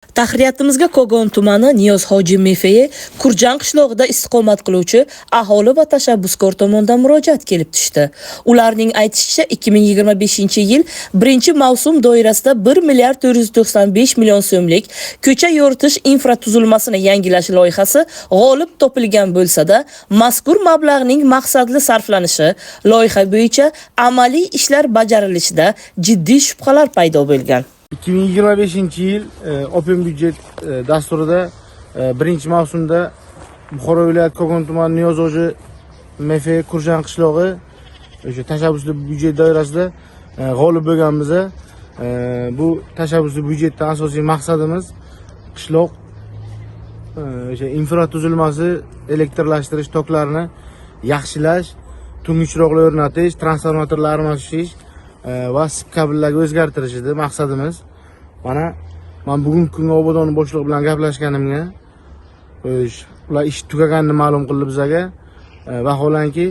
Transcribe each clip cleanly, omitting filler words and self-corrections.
Tahriyatimizga Kogon tumani Niyoz Hoji Mefeye Kurjan qishlog'ida istiqomat qiluvchi aholi va tashabbuskor tomonidan murojaat kelib tushdi. Ularning aytishicha 2025-yil 1-mavsum doirasida 1 milliard 495 million so'mlik ko'cha yoritish infratuzilmasini yangilash loyihasi g'olib topilgan bo'lsa-da, mazkur mablag'ning maqsadli sarflanishi, loyiha bo'yicha amaliy ishlar bajarilishida jiddiy shubhalar paydo bo'lgan. 2025-yil Open byudjet dasturida 1-mavsumda Buxoro viloyati Kogon tumani Niyoz Hoji Mefeye Kurjan qishlog'i o'sha tashabbusli byudjet doirasida g'olib bo'lganmiz. Bu tashabbusli byudjetdan asosiy maqsadimiz qishloq o'sha infratuzilmasi, elektrlashtirish toklarini yaxshilash, tungi chiroqlar o'rnatish, transformatorlar almashish va sip kabellarga o'zgartirish edi maqsadimiz. Mana men bugungi kunga obodonni boshlig'i bilan gaplashganimga ular ish tugaganini ma'lum qildi bizga. Vaholanki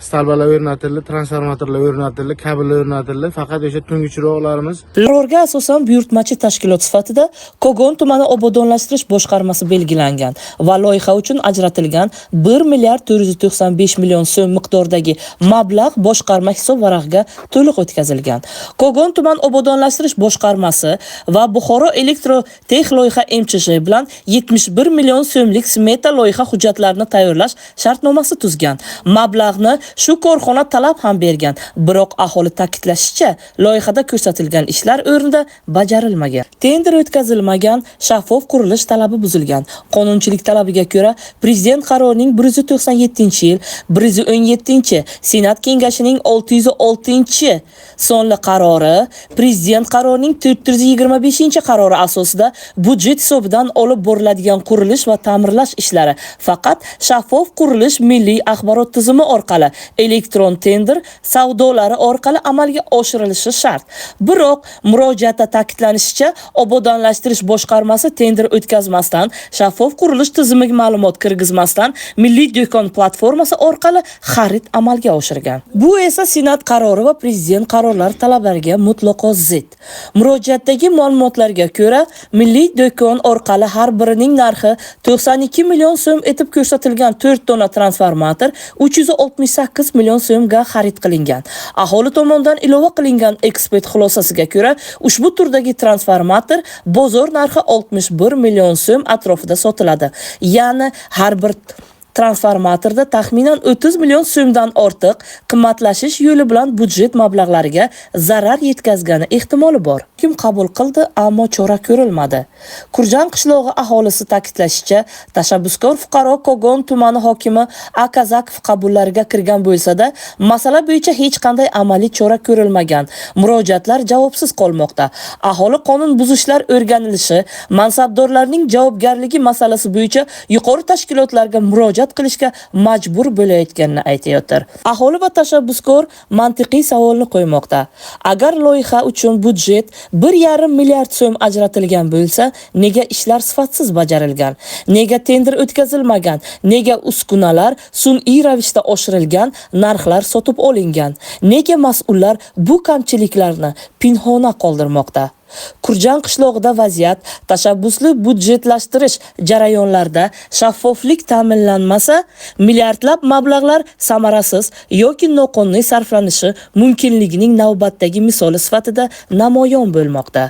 stalbalar o'rnatildi, transformatorlar o'rnatildi, kabellar o'rnatildi. Faqat o'sha tungi chiroqlarimiz. Qarorga asosan buyurtmachi tashkilot sifatida Kogon tumani obodonlashtirish boshqarmasi belgilangan va loyiha uchun ajratilgan 1 milliard 495 million so'm miqdoridagi mablag' boshqarma hisob varag'iga to'liq o'tkazilgan. Kogon tuman obodonlashtirish boshqarmasi va Buxoro Elektrotex loyiha MCH bilan 71 million so'mlik smeta loyiha hujjatlarini tayyorlash shartnomasi tuzgan. Mablag'ni shu korxona talab ham bergan, biroq aholi ta'kidlashicha, loyihada ko'rsatilgan ishlar o'rnida bajarilmagan. Tender o'tkazilmagan, shaffof qurilish talabi buzilgan. Qonunchilik talabiga ko'ra, prezident qarorining 197-yil, 117-chi, Senat kengashining 606-chi sonli qarori, prezident qarorining 425-chi qarori asosida budjet hisobidan olib boriladigan qurilish va ta'mirlash ishlari faqat shaffof qurilish milliy axborot tizimi orqali elektron tender savdolari orqali amalga oshirilishi shart. Biroq murojaatda ta'kidlanishicha, obodonlashtirish boshqarmasi tender o'tkazmasdan, shaffof qurilish tizimiga ma'lumot kirgizmasdan milliy do'kon platformasi orqali xarid amalga oshirgan. Bu esa Senat qarori va prezident qarorlari talablariga mutlaqo zid. Murojaatdagi ma'lumotlarga ko'ra, milliy do'kon orqali har birining narxi 92 million so'm etib ko'rsatilgan 4 dona transformator 368 million so'mga xarid qilingan. Aholi tomonidan ilova qilingan ekspert xulosasiga ko'ra, ushbu turdagi transformator bozor narxi 61 million so'm atrofida sotiladi. Ya'ni har bir transformatorda taxminan 30 million so'mdan ortiq qimmatlashish yo'li bilan budjet mablag'lariga zarar yetkazgani ehtimoli bor. Kim qabul qildi, ammo chora ko'rilmadi. Kurjan qishlog'i aholisi ta'kidlashicha, tashabbuskor fuqaro Kogon tumani hokimi Akazakov qabullariga kirgan bo'lsa-da, masala bo'yicha hech qanday amaliy chora ko'rilmagan. Murojaatlar javobsiz qolmoqda. Aholi qonun buzishlar o'rganilishi, mansabdorlarning javobgarligi masalasi bo'yicha yuqori tashkilotlarga murojaat qilishga majbur bo'layotganini aytayotir. Aholi va tashabbuskor mantiqiy savolni qo'ymoqda. Agar loyiha uchun budjet 1,5 milliard so'm ajratilgan bo'lsa, nega ishlar sifatsiz bajarilgan? Nega tender o'tkazilmagan? Nega uskunalar sun'iy ravishda oshirilgan, narxlar sotib olingan? Nega mas'ullar bu kamchiliklarni pinhona qoldirmoqda? Kurjan qishlog'ida vaziyat tashabbusli budjetlashtirish jarayonlarida shaffoflik ta'minlanmasa, milliardlab mablag'lar samarasiz yoki noqonuniy sarflanishi mumkinligining navbatdagi misoli sifatida namoyon bo'lmoqda.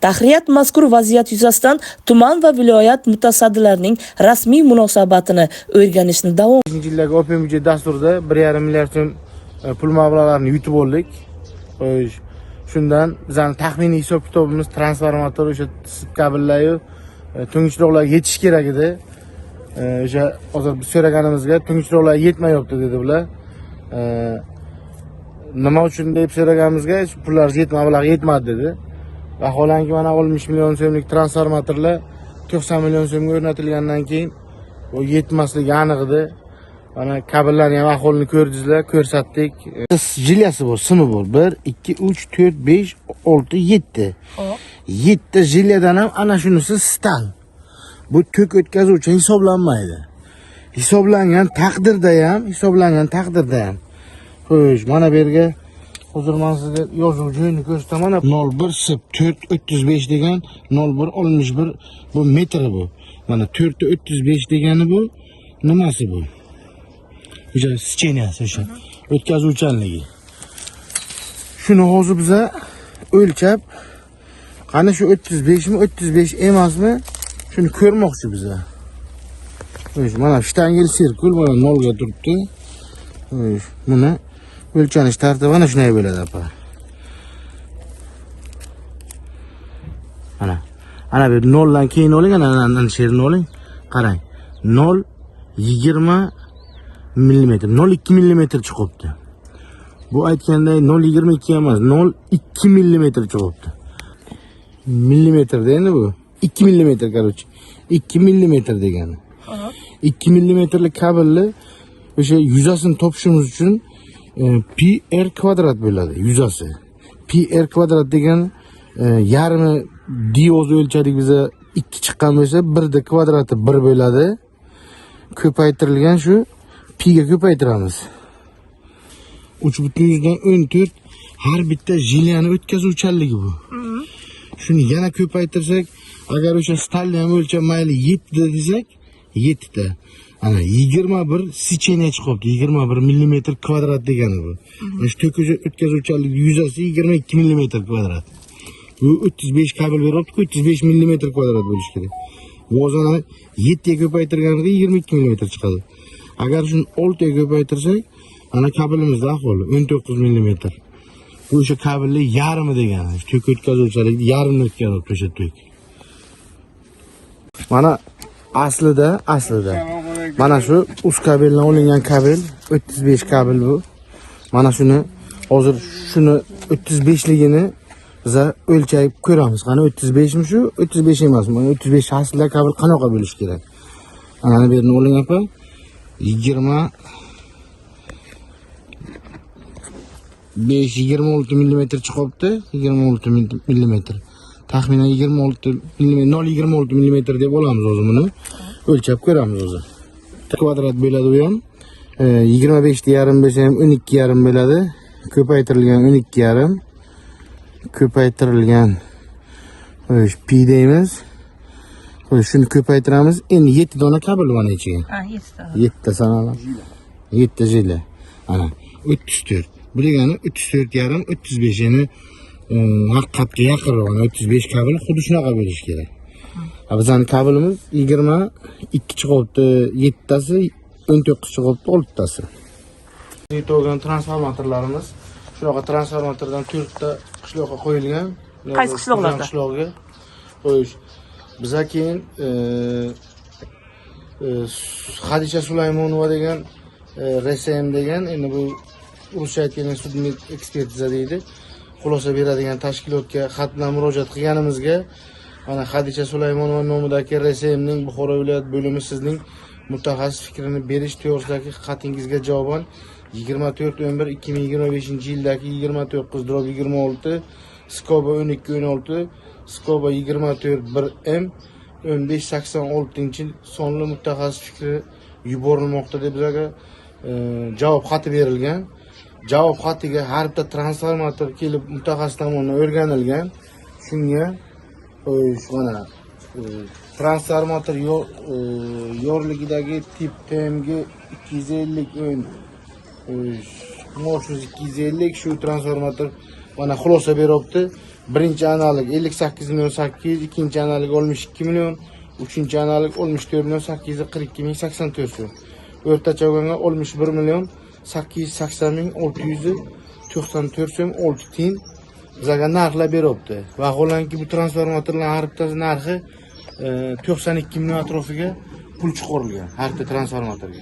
Tahriyat mazkur vaziyat yuzasidan tuman va viloyat mutasaddilarining rasmiy munosabatini o'rganishni davom. 20-yildagi Open byudjet dasturida 1,5 milliard so'm pul mablag'larini yutib oldik. Shundan bizning taxminiy hisob kitobimiz transformator, o'sha kabellar, tungi chiroqlarga yetish kerak edi. O'sha hozir biz so'raganimizga tungi chiroqlar yetmayapti dedi bular. Nima uchun deb so'raganimizga pullar mablag' yetmadi dedi. Vaholanki mana 60 million so'mlik transformatorlar 90 million so'mga o'rnatilgandan keyin u yetmasligi aniq edi. Mana kabellarni ham aholini ko'rdingizlar, ko'rsatdik. Jilyasi bor, simi bor. 1, 2, 3, 4, 5, 6, 7. 7 jilyadan ham ana shunisi stal. Bu tok o'tkazuvchi hisoblanmaydi. Hisoblangan taqdirda ham. Xo'sh, mana bu yerga hozir men sizga yozuv joyini ko'rsataman. 010435 degan 0161 bu metri bu. Mana 435 degani bu nimasi bu? O'sha schenasi o'sha o'tkazuvchanligi. Shuni hozir biza o'lchab, qani shu 35 mi, 35 emasmi? Shuni ko'rmoqchi biza. Mana shtangel sirkul mana 0 ga turibdi. Buni o'lchanish tartibi mana shunday bo'ladi apa. Ana bu 0 dan keyin oling, ana sherini oling. Qarang. 0,20 mm, 0,2 mm chiqibdi. Bu aytganday 0,22 emas, 0,2 mm chiqibdi. Millimetrda endi bu. 2 mm короче. 2 mm degani. 2 mmlik kabelni o'sha yuzasini topishimiz uchun pi r kvadrat bo'ladi yuzasi. Pi r kvadrat degan yarmi diozni o'lchadik biza 2 chiqqan bo'lsa 1 da kvadrati 1 bo'ladi. Ko'paytirilgan shu pi ga ko'paytiramiz. 3,14 har bitta jilyani o'tkazuvchanligi bu. Shuni yana ko'paytirsak, agar o'sha stalni ham o'lchab mayli 7 da desak, 7 da. Ana 21 secheniya chiqibdi, 21 mm kvadrat degani bu. Mana shu o'tkazuvchanlik yuzasi 22 mm kvadrat. Bu 35 kabel beryapti, 35 mm kvadrat bo'lishi kerak. Bu o'zini 7 ga ko'paytirganida 22 mm chiqadi. Agar shuni 6 ga ko'paytirsak, ana kabelimizda ahvoli 19 mm. Bu o'sha kabelning yarmi degani. Tok o'tkazuvchilikni yarmini o'tkazibdi o'sha tok. Mana aslida mana shu uz kabeldan olingan kabel 35 kabel bu. Mana shuni hozir shuni 35 ligini biza o'lchayib ko'ramiz. Qani 35 mi shu? 35 emasmi? 35 aslida kabel qanaqa bo'lishi kerak? Ana bu yerni oling apa. 26 mm chiqibdi, 26 mm. Taxminan 26 mm, 0,26 mm deb olamiz o'zi buni. O'lchab ko'ramiz o'zi. Kvadrat bo'ladi u ham. 25 da yarim bo'lsa ham 12 yarim bo'ladi. Ko'paytirilgan 12 yarim. Ko'paytirilgan pi deymiz. Shuni ko'paytiramiz. Endi 7 dona kabel mana ichiga. Ha, 7 ta. 7 ta sanalab. 7 ta jila. Ana 34. Bu degani 34 yarim, 35 yani haqiqatga yaqinroq. 35 kabel xuddi shunaqa bo'lishi kerak. Bizning kabelimiz 22 chiqibdi, 7 tasi, 19 chiqibdi, 6 tasi. To'g'ri transformatorlarimiz. Shunaqa transformatordan 4 ta qishloqqa qo'yilgan. Qaysi qishloqlarda? Qishloqqa qo'yish. Biza keyin Xadija Sulaymonova degan RSM degan, endi bu ruscha aytganda sudnik ekspertiza deydi. Xulosa beradigan tashkilotga xat bilan murojaat qilganimizga mana Xadija Sulaymonova nomidagi RSMning Buxoro viloyat bo'limi sizning mutaxassis fikrini berish to'g'risidagi xatingizga javoban 24/11/2025-yildagi 29/26 Skoba 1216 Skoba 24/1M 1586 sonli mutaxassis fikri yuborilmoqda deb bizga javob xati berilgan. Javob xatiga har bitta transformator kelib mutaxassis tomonidan o'rganilgan. Shunga mana transformator yorligidagi tip TMG 250 Moshus 250 shu transformator mana xulosa beryapti. Birinchi analog 58 million 800, ikkinchi analog 62 million, uchinchi analog 64 million 842 ming 84 so'm. O'rtacha olganda 61 million 880 ming 694 so'm 6 tiyin bizga narxlar beryapti. Vaholanki bu transformatorlar har bittasi narxi 92 million atrofiga pul chiqarilgan har bitta transformatorga.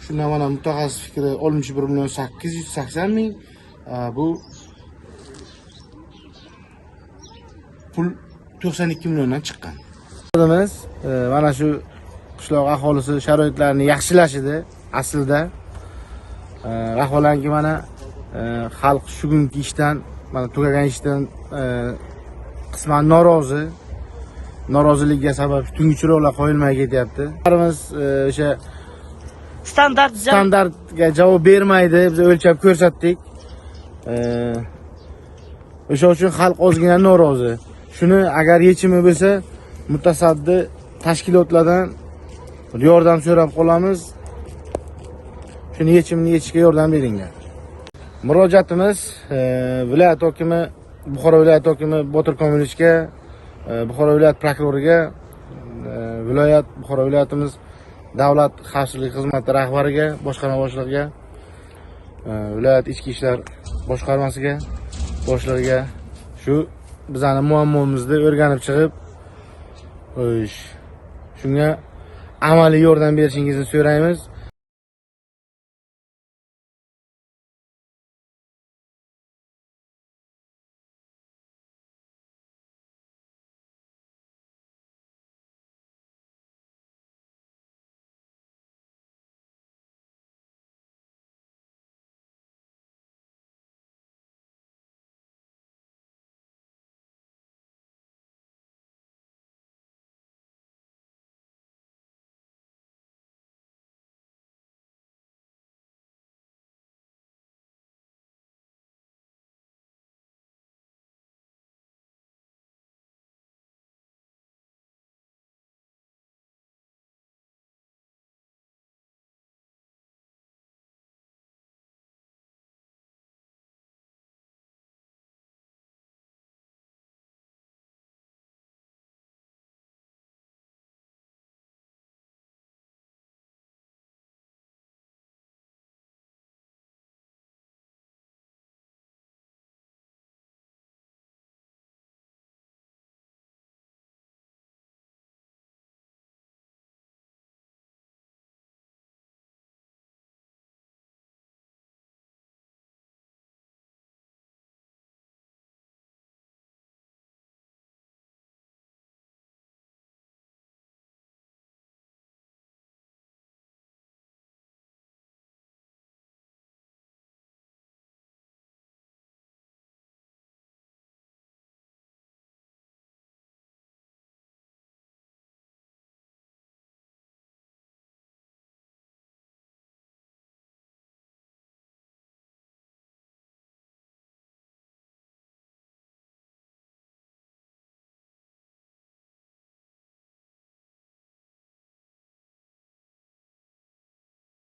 Shundan mana mutaxassis fikri 61 million 880 ming bu pul 92 milliondan chiqqan. Biz mana shu qishloq aholisi sharoitlarini yaxshilashida aslida vaholanki mana xalq shu kungi ishdan mana tugagan ishdan qisman norozi. Norozilikka sabab tungi chiroqlar qo'yilmay ketyapti. Biz o'sha standartga javob bermaydi. Biz o'lchab ko'rsatdik. O'sha uchun xalq ozgina norozi. Shuni agar yechimi bo'lsa, mutasaddi tashkilotlardan yordam so'rab qolamiz. Shuni yechimini yechishga yordam beringlar. Murojaatimiz viloyat hokimi, Buxoro viloyat hokimi Botir Komilovichga, Buxoro viloyat prokuroriga, Buxoro viloyatimiz davlat xavfsizlik xizmati rahbariga, boshqarma boshlig'iga, viloyat ichki ishlar boshqarmasiga, boshlig'iga shu bizning muammomizni o'rganib chiqib, shunga amaliy yordam berishingizni so'raymiz.